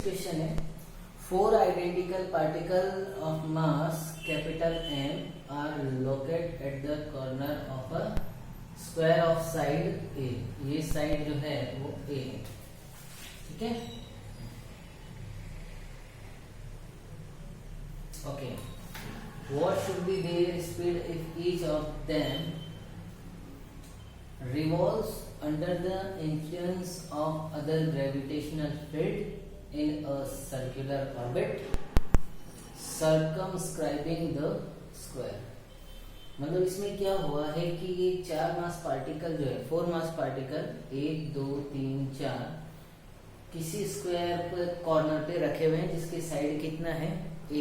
Question है, four identical particle of mass capital M are located at the corner of a square of side A। ये side जो है वो A है, ठीक है। Okay, what should be their speed if each of them revolves under the influence of other gravitational field in a circular orbit circumscribing the square। मतलब इसमें क्या हुआ है कि ये चार मास पार्टिकल जो है, फोर मास पार्टिकल 1 2 3 4 किसी स्क्वायर पर कॉर्नर पे रखे हुए हैं जिसकी साइड कितना है A।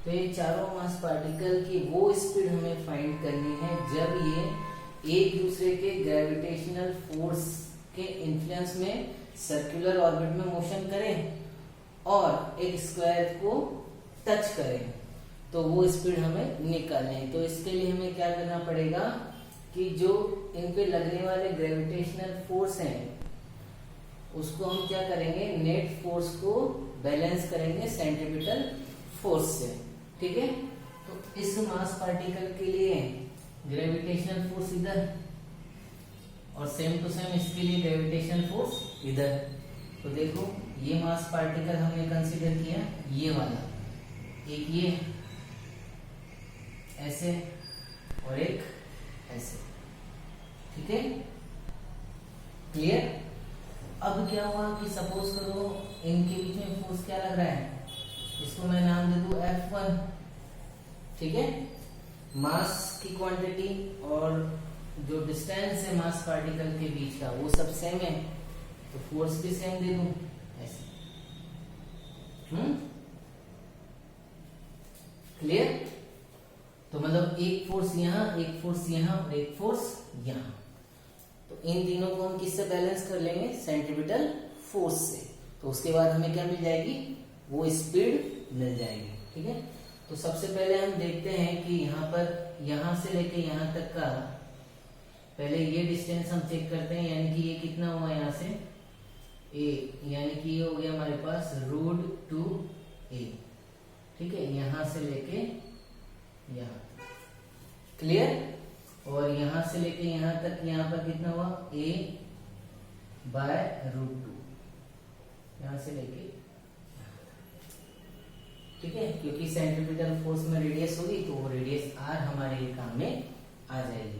तो ये चारों मास पार्टिकल की वो स्पीड हमें फाइंड करनी है जब ये एक दूसरे के ग्रेविटेशनल फोर्स के इन्फ्लुएंस में सर्कुलर ऑर्बिट में मोशन करें और एक स्क्वायर को टच करें, तो वो स्पीड हमें निकालनी है। तो इसके लिए हमें क्या करना पड़ेगा कि जो इन पे लगने वाले ग्रेविटेशनल फोर्स हैं उसको हम क्या करेंगे, नेट फोर्स को बैलेंस करेंगे सेंट्रीपिटल फोर्स से, ठीक है। तो इस मास पार्टिकल के लिए ग्रेविटेशनल फोर्स इधर और सेम टू सेम इसके लिए ग्रेविटेशनल फोर्स इधर। तो देखो ये मास पार्टिकल हमने कंसीडर किया, ये वाला एक ये ऐसे और एक ऐसे, ठीक है, क्लियर। अब क्या हुआ कि सपोज करो इनके बीच में फोर्स क्या लग रहा है, इसको मैं नाम दे दूं F1, ठीक है। मास की क्वांटिटी और जो डिस्टेंस है मास पार्टिकल के बीच का वो सब सेम है, तो फोर्स भी सेम दे दूं ऐसे, क्लियर। तो मतलब एक फोर्स यहाँ, एक फोर्स यहाँ और एक फोर्स यहाँ। तो इन तीनों को हम किससे बैलेंस कर लेंगे, सेंट्रीपिटल फोर्स से। तो उसके बाद हमें क्या मिल जाएगी, वो स्पीड मिल जाएगी, ठीक है। तो सबसे पहले हम देखते हैं कि यहाँ पर यहाँ से लेके यहाँ तक का पहले ये डिस्टेंस हम चेक करते हैं, यानी कि ये कितना हुआ यहाँ से A, यानी कि ये हो गया हमारे पास √2A, ठीक है, यहाँ से लेके यहाँ, क्लियर। और यहाँ से लेके यहाँ तक यहाँ पर कितना हुआ A/√2, यहाँ से लेके, ठीक है, क्योंकि सेंट्रीपिटल फोर्स में रेडियस होगी तो वो रेडियस R हमारे लिए काम में आ जाएगी।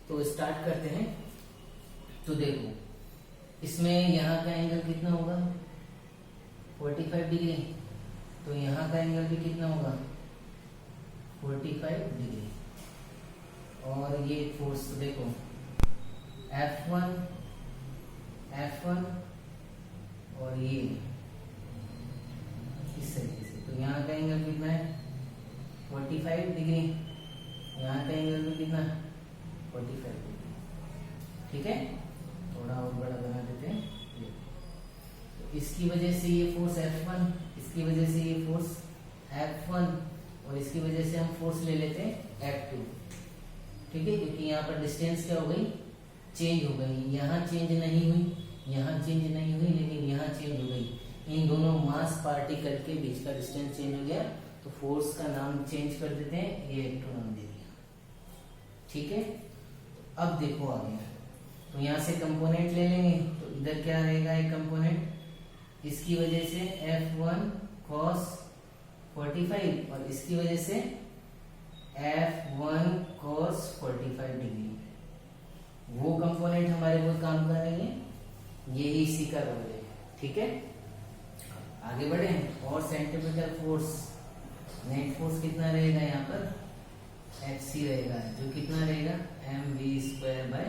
तो स्टार्ट करते हैं। तो देखो इसमें यहाँ का एंगल कितना होगा 45 डिग्री, तो यहाँ का एंगल भी कितना होगा 45 डिग्री। और ये फोर्स तो देखो F1 और ये इस तरीके से, तो यहाँ का एंगल कितना है 45 डिग्री, यहाँ का एंगल भी कितना 45 डिग्री, ठीक है। थोड़ा और बड़ा बना देते हैं ये। तो इसकी वजह से ये फोर्स F1, इसकी वजह से ये फोर्स F1 और इसकी वजह से हम फोर्स ले लेते हैं F2, ठीक है, क्योंकि यहाँ पर डिस्टेंस क्या हो गई, चेंज हो गई। यहाँ चेंज नहीं हुई, यहाँ चेंज नहीं हुई, लेकिन यहाँ चेंज हो गई। इन दोनों मास पार्टिकल के बीच का डिस्टेंस चेंज हो गया, तो फोर्स का नाम चेंज कर देते हैं, ये F2 नाम दे दिया, ठीक है। अब देखो आगे, तो यहाँ से कंपोनेंट ले लेंगे, तो इधर क्या रहेगा एक कंपोनेंट, इसकी वजह से F1 cos 45 और इसकी वजह से F1 cos 45 डिग्री। वो कंपोनेंट हमारे को काम कर रही है, यही इसी का रोल है, ठीक है। आगे बढ़े और सेंट्रीपिटल फोर्स, नेट फोर्स कितना रहेगा यहाँ पर Fc रहेगा, जो कितना रहेगा mv²/r,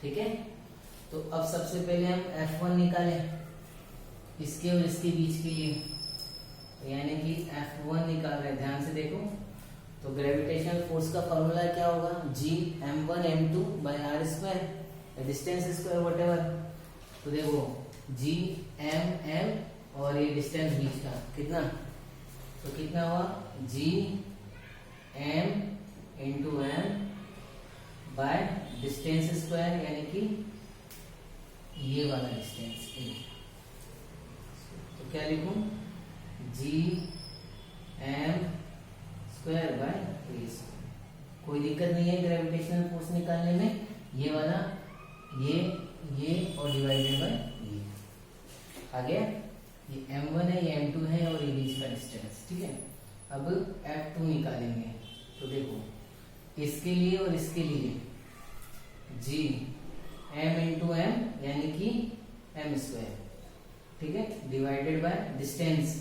ठीक है। तो अब सबसे पहले हम F1 निकालें इसके और इसके बीच के लिए, यानी कि F1 निकाल रहे हैं, ध्यान से देखो। तो ग्रेविटेशनल फोर्स का फॉर्मूला क्या होगा, Gm1m2/r², डिस्टेंस स्क्वायर व्हाटएवर। तो देखो Gm और ये डिस्टेंस बीच का कितना, तो कितना हुआ Gm × m by distance square, यानी कि ये वाला डिस्टेंस ए। तो क्या लिखूं, G M square by a square. कोई दिक्कत नहीं है ग्रेविटेशनल फोर्स निकालने में। ये वाला ये और डिवाइडेड बाय ये आ गया। ये m1 है, ये m2 है और ये बीच का डिस्टेंस। ठीक है, अब f2 निकालेंगे। तो देखो इसके लिए और इसके लिए g m इंटू एम यानी कि m स्क्वायर। ठीक है, डिवाइडेड बाय डिस्टेंस,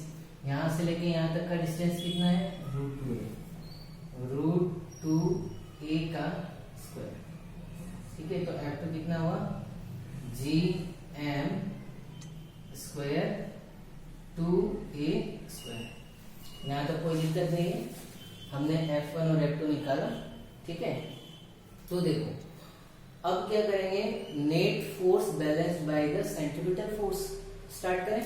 यहां से लेके यहां तक का डिस्टेंस कितना है, √2a का स्क्वायर। ठीक है, तो f2 कितना हुआ, जी एम स्क्वायर 2a स्क्वायर। यहाँ तक कोई दिक्कत नहीं है, हमने f1 और f2 निकाला। ठीक है, तो देखो अब क्या करेंगे, net force balance by the centripetal force start करें।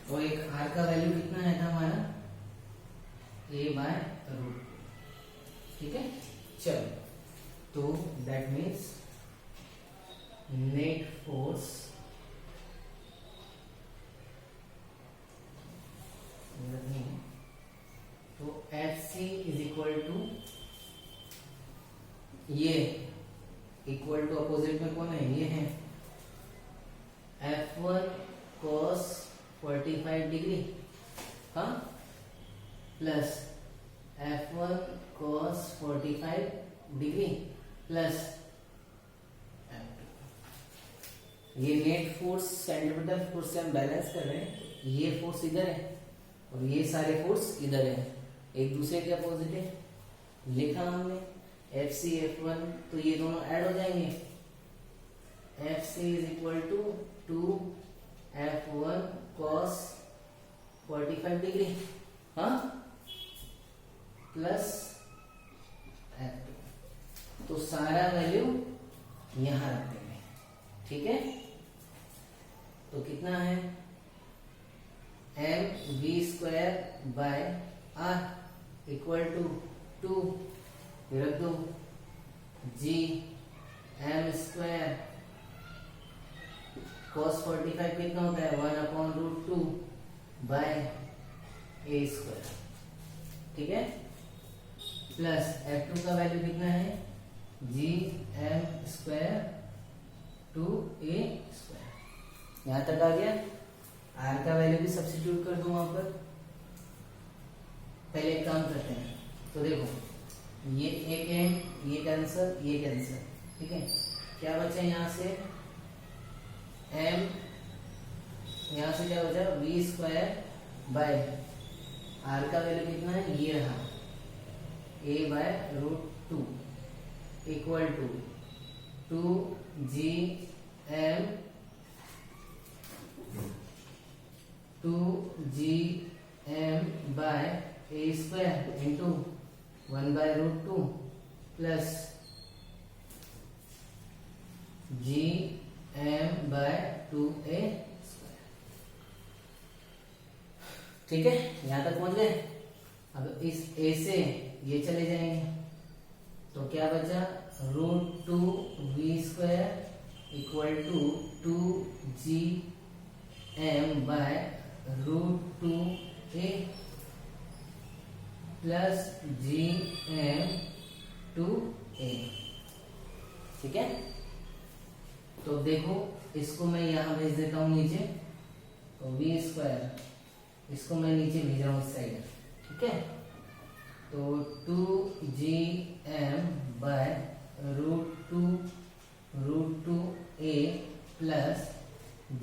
तो एक r का वैल्यू कितना है था हमारा, a/√। ठीक है, चलो तो दैट मीन्स नेट फोर्स तो Fc इज इक्वल टू, ये इक्वल टू अपोजिट में कौन है, ये है F1 cos 45 डिग्री, हाँ, plus F1 cos 45 degree plus F2। ये नेट फोर्स सेंट्रीपिटल फोर्स से हम बैलेंस कर रहे हैं। ये फोर्स इधर है और ये सारे फोर्स इधर है, एक दूसरे के अपोजिट है। लिखा हमने FC F1, तो ये दोनों ऐड हो जाएंगे। FC is equal to 2F1 cos 45 degree, हाँ, प्लस F2। तो सारा वैल्यू यहां रख देंगे। ठीक है, तो कितना है, mv square by r equal to 2, रख दो, जी एम स्क्वायर cos 45 कितना होता है, 1/√2 बाय a स्क्वायर। ठीक है, प्लस F2 का वैल्यू कितना है, जी एम स्क्वायर 2a स्क्वायर। यहां तक आ गया। r का वैल्यू भी सब्स्टिट्यूट कर दूं वहां पर। पहले एक काम करते हैं, तो देखो ये एक है, ये कैंसर, ये कैंसर। ठीक है, क्या बचा यहाँ से, m, यहाँ से क्या बचा, v स्क्वायर बाय r का वैल्यू कितना है, ये रहा a/√2 equal to 2gm by a square into 1/√2 plus gm/2a square. ठीक है, यहां तक पहुंच गए। अब इस a से ये चले जाएंगे, तो क्या बचा, √2v square equal to 2gm/√2a plus gm/2a। ठीक है, तो देखो इसको मैं यहां भेज देता हूं नीचे, तो v स्क्वायर इसको मैं नीचे भेज रहा हूं इस साइड। ठीक है, तो 2gm/√2a प्लस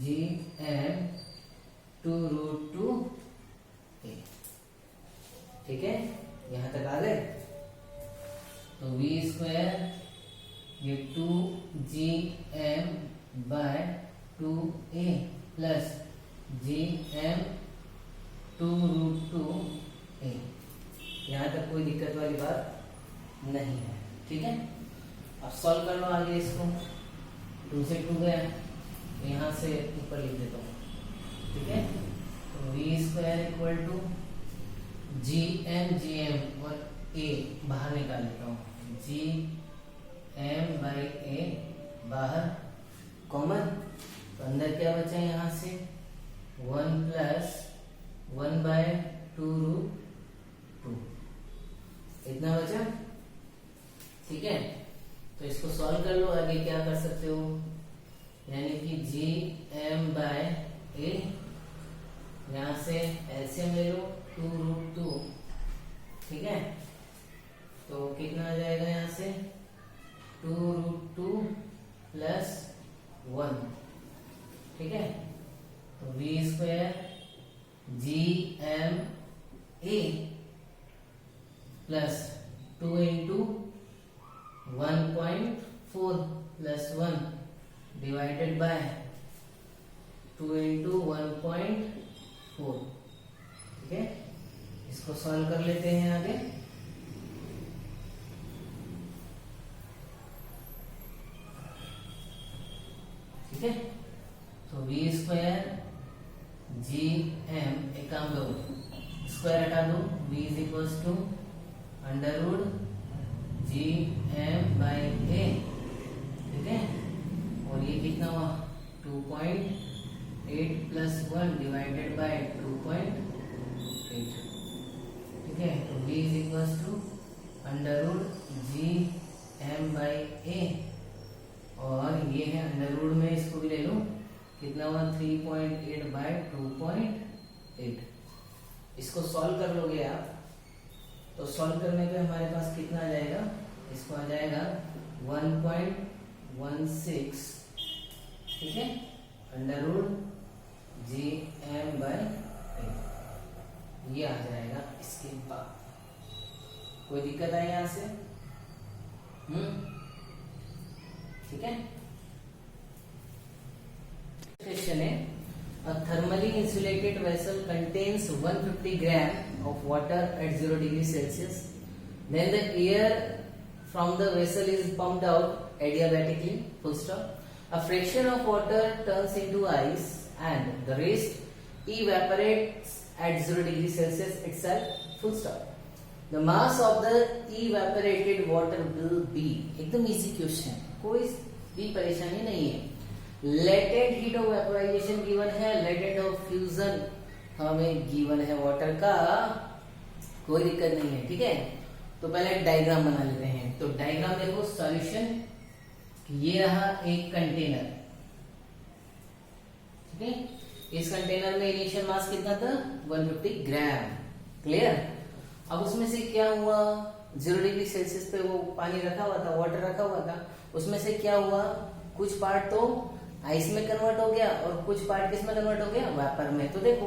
gm/√2a। ठीक है, यहां तक आ गए। तो v स्क्वायर ये 2gm/2a प्लस gm/√2a। यहाँ तक कोई दिक्कत वाली बात नहीं है। ठीक है, अब सॉल्व कर लो आगे इसको। 2 से 2 गया, तो यहाँ से ऊपर लिख देता हूँ, ठीक है। तो V square equal to G M और ए बाहर निकाल लेता हूँ, जी एम बाई ए बाहर कॉमन, तो अंदर क्या बचा यहाँ से 1 प्लस 1 बाय 2√2 इतना बचा, ठीक है। तो इसको सॉल्व कर लो, आगे क्या कर सकते हो, यानी कि जी एम बाय ए, यहां से एलसीएम ले लो 2√2, ठीक है। तो कितना आ जाएगा यहाँ से 2√2 प्लस 1, ठीक है। तो V square G M A plus 2 into 1.4 plus 1 divided by 2 into 1.4, ठीक है। इसको सॉल्व कर लेते हैं आगे। ठीक है, तो वी स्क्वायर जी एम, एक काम करो स्क्वायर हटा दो, v is equal to under root G M by A, ठीक है। और ये कितना हुआ 2.8 प्लस 1 डिवाइडेड बाय 2.8, ठीक है। तो v is equal to under root G M by A, और ये है अंडर रूट में, इसको भी ले लो, कितना हुआ 3.8 बाय 2.8। इसको सॉल्व कर लोगे आप, तो सॉल्व करने पे हमारे पास कितना आ जाएगा, इसको आ जाएगा 1.16, ठीक है, under root G M by A, ये आ जाएगा इसके बाद। कोई दिक्कत है यहां से? ठीक है। क्वेश्चन है, a thermally insulated vessel contains 150 gram of water at 0 degree Celsius. Then the air from the vessel is pumped out adiabatically, full stop. A fraction of water turns into ice and the rest evaporates at 0 degree Celsius itself, full stop. The mass of the evaporated water will be, एकदम easy question, कोई भी परेशानी नहीं है। Latent heat of vaporisation given है, latent of fusion हमें given है water का, कोई दिक्कत नहीं है, ठीक है। तो पहले डायग्राम बना लेते हैं। तो डायग्राम देखो, सॉल्यूशन, ये रहा एक कंटेनर, ठीक है। इस कंटेनर में इनिशियल मास कितना था 150 ग्राम, क्लियर। अब उसमें से क्या हुआ, 0 डिग्री सेल्सियस पे वो पानी रखा हुआ था, वाटर रखा हुआ था, उसमें से क्या हुआ, कुछ पार्ट तो आइस में कन्वर्ट हो गया और कुछ पार्ट किस में कन्वर्ट हो गया, वेपर में। तो देखो,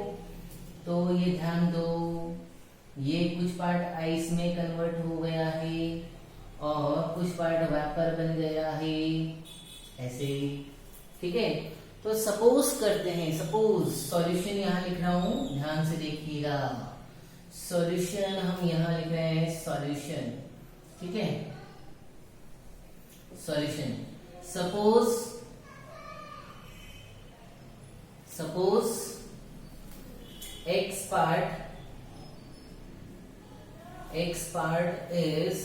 तो ये ध्यान दो, ये कुछ पार्ट आइस में कन्वर्ट हो गया है और कुछ पार्ट वेपर बन गया है, ऐसे, ठीक है। तो सपोज करते हैं, सपोज सॉल्यूशन यहां लिख रहा हूं, ध्यान से देखिएगा, सॉल्यूशन हम यहां लिख रहे हैं, सॉल्यूशन, ठीक है। Solution, suppose x part is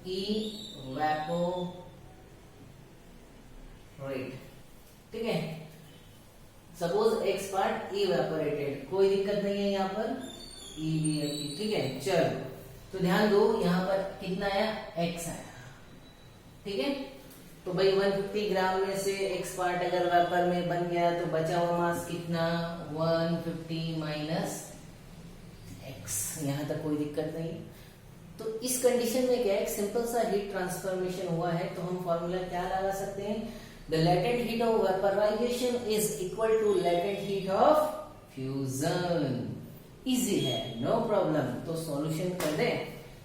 evaporate, ठीक है। सपोज x पार्ट इवेपोरेटेड, कोई दिक्कत नहीं है यहाँ पर, EVAP, ठीक है। चलो, तो ध्यान दो, यहाँ पर कितना आया, x आया, ठीक है। तो भाई 150 ग्राम में से x पार्ट अगर वेपर में बन गया तो बचा हुआ मास कितना, 150 माइनस x, यहां तक कोई दिक्कत नहीं। तो इस कंडीशन में क्या है, एक सिंपल सा हीट ट्रांसफॉर्मेशन हुआ है, तो हम फॉर्मूला क्या लगा सकते हैं, the latent heat of vaporisation is equal to latent heat of fusion. Easy है, नो प्रॉब्लम। तो सॉल्यूशन कर दे,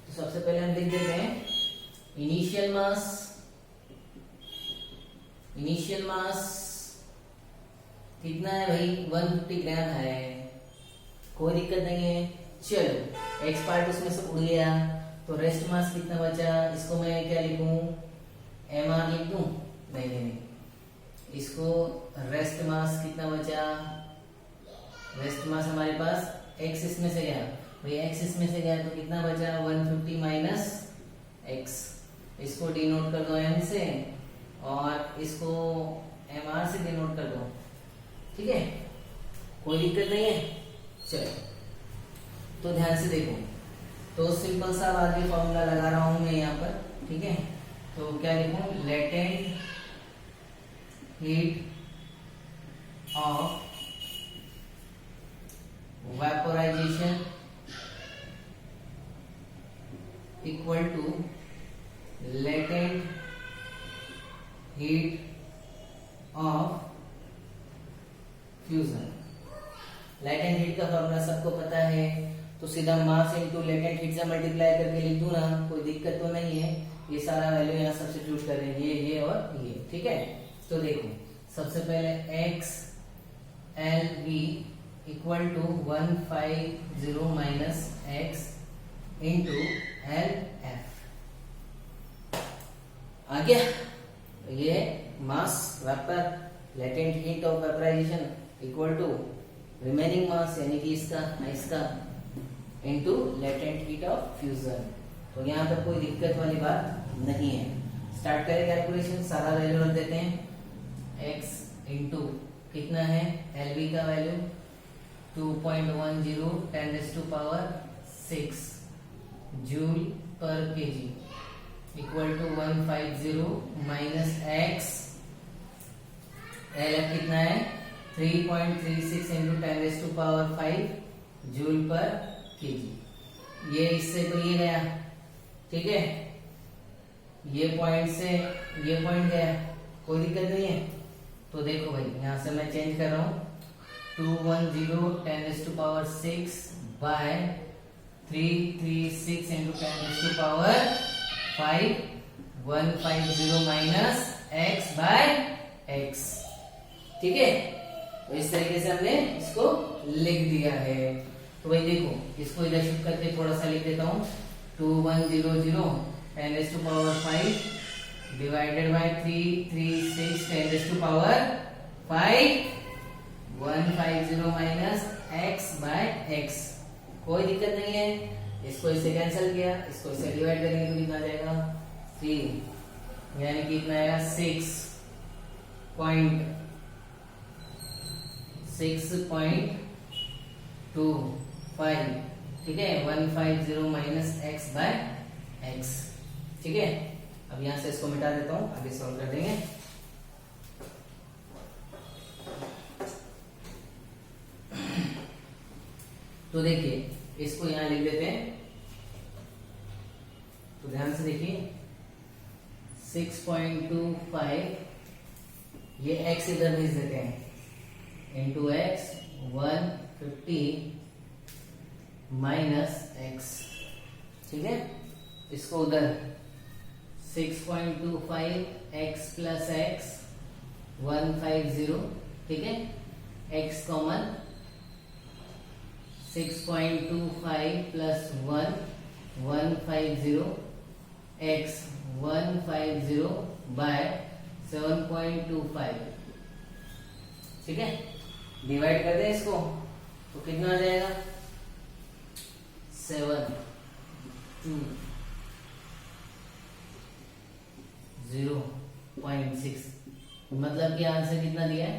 तो सबसे पहले हम लिख देते हैं इनिशियल मास कितना है भाई, 150 ग्राम है, कोई दिक्कत नहीं है। चलो, एक्स पार्ट उसमें से उड़ गया, तो रेस्ट मास कितना बचा, इसको मैं क्या लिखूं, mr लिख दूं, नहीं, इसको रेस्ट मास कितना बचा, रेस्ट मास हमारे पास x इसमें से गया भाई, x इसमें से गया तो कितना बचा 150 माइनस x। इसको डिनोट कर दो m से और इसको mr से डिनोट कर दो, ठीक है, कोई दिक्कत नहीं है। चलो तो ध्यान से देखो, तो सिंपल सा आगे फॉर्मूला लगा रहा हूं मैं यहाँ पर, ठीक है। तो क्या लिखूं, latent heat of vaporisation equal to latent heat of fusion. Latent heat का फॉर्मूला सबको पता है, तो सीधा मास इनटू लेटेंट हीट से मल्टीप्लाई करके लिख दूं ना, कोई दिक्कत तो नहीं है। ये सारा वैल्यू यहाँ सब्स्टिट्यूट करें, ये और ये, ठीक है। तो देखो सबसे पहले x L V equal to 150 minus x into L F आ गया। ये mass vapour latent heat of vaporisation equal to remaining mass यानी कि इसका into latent heat of fusion. तो यहाँ पर कोई दिक्कत वाली बात नहीं है। स्टार्ट करें कैलकुलेशन, सारा वैल्यू रख देते हैं। x इंटू कितना है एलवी का वैल्यू 2.10 10⁻⁶ जूल पर KG equal to 150 minus x, L F कितना है 3.36 इंटू 10⁵ जूल पर केजी। ये इससे तो ये गया, ठीक है, ये पॉइंट से ये पॉइंट गया, कोई दिक्कत नहीं है। तो देखो भाई यहां से मैं चेंज कर रहा हूं 210 10⁻⁶ by 336 into 10⁵ 150 minus x by x, ठीक है। तो इस तरीके से हमने इसको लिख दिया है। तो भाई देखो इसको इधर शिफ्ट करके थोड़ा सा लिख देता हूँ 2100 10⁵ divided by 336 10⁵ 150 minus x by x, कोई दिक्कत नहीं है। इसको इससे कैंसिल किया, इसको इससे डिवाइड करेंगे तो कितना आ जाएगा 3, यानी कि कितना आएगा 6.25, ठीक है, 150 माइनस x बाय x, ठीक है। अब यहां से इसको मिटा देता हूं, आगे सॉल्व कर देंगे। तो देखिए इसको यहां लिख देते हैं, तो ध्यान से देखिए 6.25, ये x इधर भेज देते हैं इंटू x 150 माइनस x, ठीक है। इसको उधर 6.25 x प्लस x 150, ठीक है, x common 6.25 plus 150 x 150 by 7.25, ठीक है। डिवाइड कर दें इसको तो कितना आ जाएगा 720.6, मतलब कि आंसर कितना दिया है